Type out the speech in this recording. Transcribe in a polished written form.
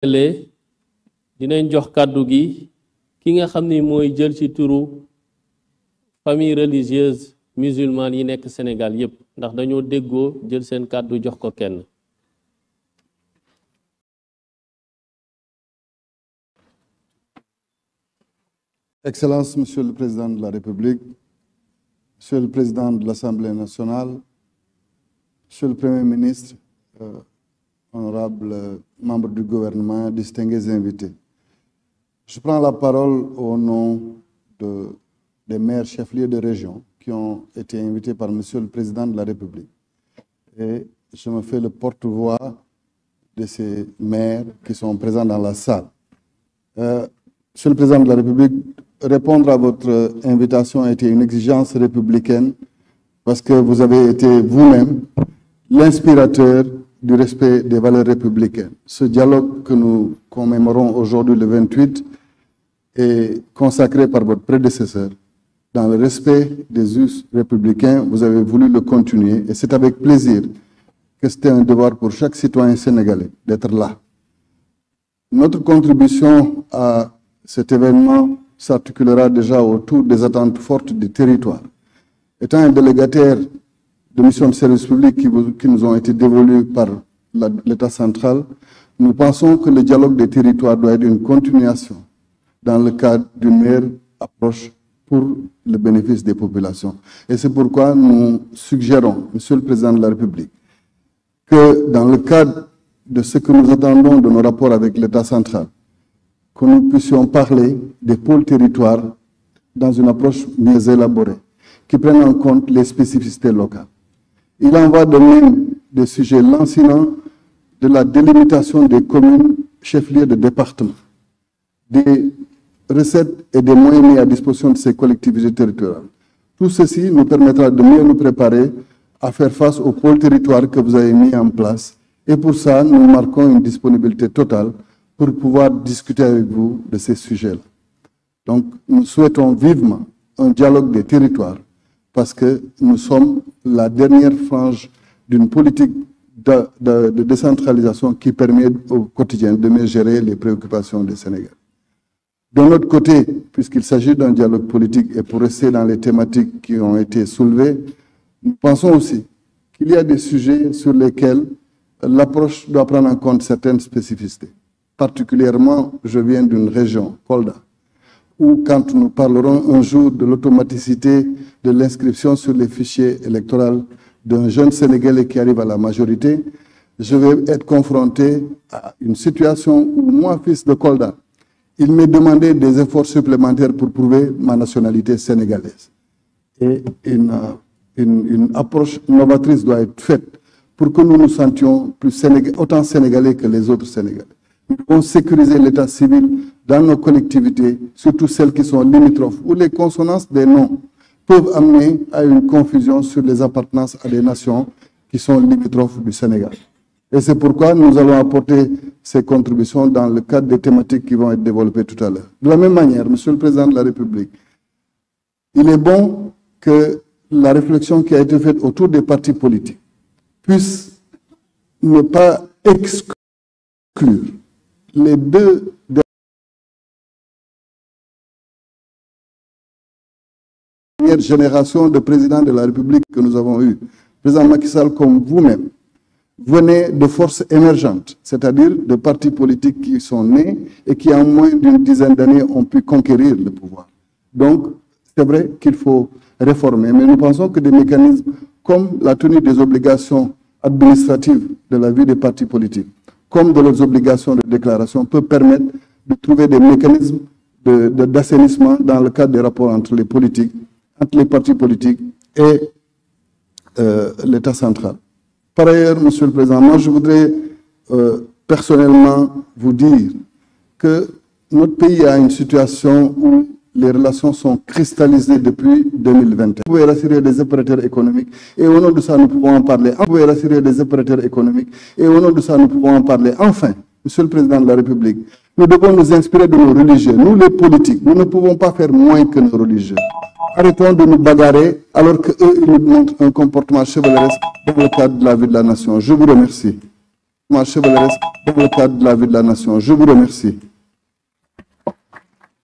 dinañ jox kàddu gi ki nga xam ni mooy jël ci turu famille religieuse musulmane yi nekk Sénégal yépp ndax dañoo déggoo jël seen kàddu jox ko kenn. Excellences, Monsieur le Président de la République, Monsieur le Président de l'Assemblée nationale, Monsieur le Premier ministre, honorables membres du gouvernement, distingués invités. Je prends la parole au nom des maires chefs-lieux de région qui ont été invités par Monsieur le Président de la République. Et je me fais le porte-voix de ces maires qui sont présents dans la salle. Monsieur le Président de la République, répondre à votre invitation a été une exigence républicaine parce que vous avez été vous-même l'inspirateur du respect des valeurs républicaines. Ce dialogue que nous commémorons aujourd'hui le 28 est consacré par votre prédécesseur. Dans le respect des us républicains, vous avez voulu le continuer et c'est avec plaisir que c'était un devoir pour chaque citoyen sénégalais d'être là. Notre contribution à cet événement s'articulera déjà autour des attentes fortes des territoires. Étant un délégataire de missions de service public qui nous ont été dévolues par l'État central, nous pensons que le dialogue des territoires doit être une continuation dans le cadre d'une meilleure approche pour le bénéfice des populations. Et c'est pourquoi nous suggérons, Monsieur le Président de la République, que dans le cadre de ce que nous attendons de nos rapports avec l'État central, que nous puissions parler des pôles territoires dans une approche mieux élaborée, qui prenne en compte les spécificités locales. Il en va de même des sujets lancinants de la délimitation des communes chefs-lieux de département, des recettes et des moyens mis à disposition de ces collectivités territoriales. Tout ceci nous permettra de mieux nous préparer à faire face aux pôles territoires que vous avez mis en place. Et pour ça, nous marquons une disponibilité totale pour pouvoir discuter avec vous de ces sujets-là. Donc, nous souhaitons vivement un dialogue des territoires parce que nous sommes la dernière frange d'une politique de décentralisation qui permet au quotidien de mieux gérer les préoccupations des Sénégalais. D'un autre côté, puisqu'il s'agit d'un dialogue politique et pour rester dans les thématiques qui ont été soulevées, nous pensons aussi qu'il y a des sujets sur lesquels l'approche doit prendre en compte certaines spécificités. Particulièrement, je viens d'une région, Kolda, où quand nous parlerons un jour de l'automaticité de l'inscription sur les fichiers électoraux d'un jeune Sénégalais qui arrive à la majorité, je vais être confronté à une situation où moi, fils de Kolda, il m'est demandé des efforts supplémentaires pour prouver ma nationalité sénégalaise. Et une approche novatrice doit être faite pour que nous nous sentions autant sénégalais que les autres Sénégalais. Nous devons sécuriser l'état civil dans nos collectivités, surtout celles qui sont limitrophes, où les consonances des noms peuvent amener à une confusion sur les appartenances à des nations qui sont limitrophes du Sénégal. Et c'est pourquoi nous allons apporter ces contributions dans le cadre des thématiques qui vont être développées tout à l'heure. De la même manière, Monsieur le Président de la République, il est bon que la réflexion qui a été faite autour des partis politiques puisse ne pas exclure les deux dernières générations de présidents de la République que nous avons eu. Président Macky Sall, comme vous-même, venez de forces émergentes, c'est-à-dire de partis politiques qui sont nés et qui, en moins d'une dizaine d'années, ont pu conquérir le pouvoir. Donc, c'est vrai qu'il faut réformer, mais nous pensons que des mécanismes comme la tenue des obligations administratives de la vie des partis politiques, comme de leurs obligations de déclaration, peut permettre de trouver des mécanismes d'assainissement dans le cadre des rapports entre les partis politiques et l'État central. Par ailleurs, Monsieur le Président, moi je voudrais personnellement vous dire que notre pays a une situation où les relations sont cristallisées depuis 2021. Vous pouvez rassurer des opérateurs économiques et au nom de ça, nous pouvons en parler. Vous pouvez rassurer des opérateurs économiques et au nom de ça, nous pouvons en parler. Enfin, Monsieur le Président de la République, nous devons nous inspirer de nos religieux. Nous, les politiques, nous ne pouvons pas faire moins que nos religieux. Arrêtons de nous bagarrer alors qu'eux, ils nous montrent un comportement chevaleresque dans le cadre de la vie de la nation. Je vous remercie. chevaleresque dans le cadre de la vie de la nation. Je vous remercie.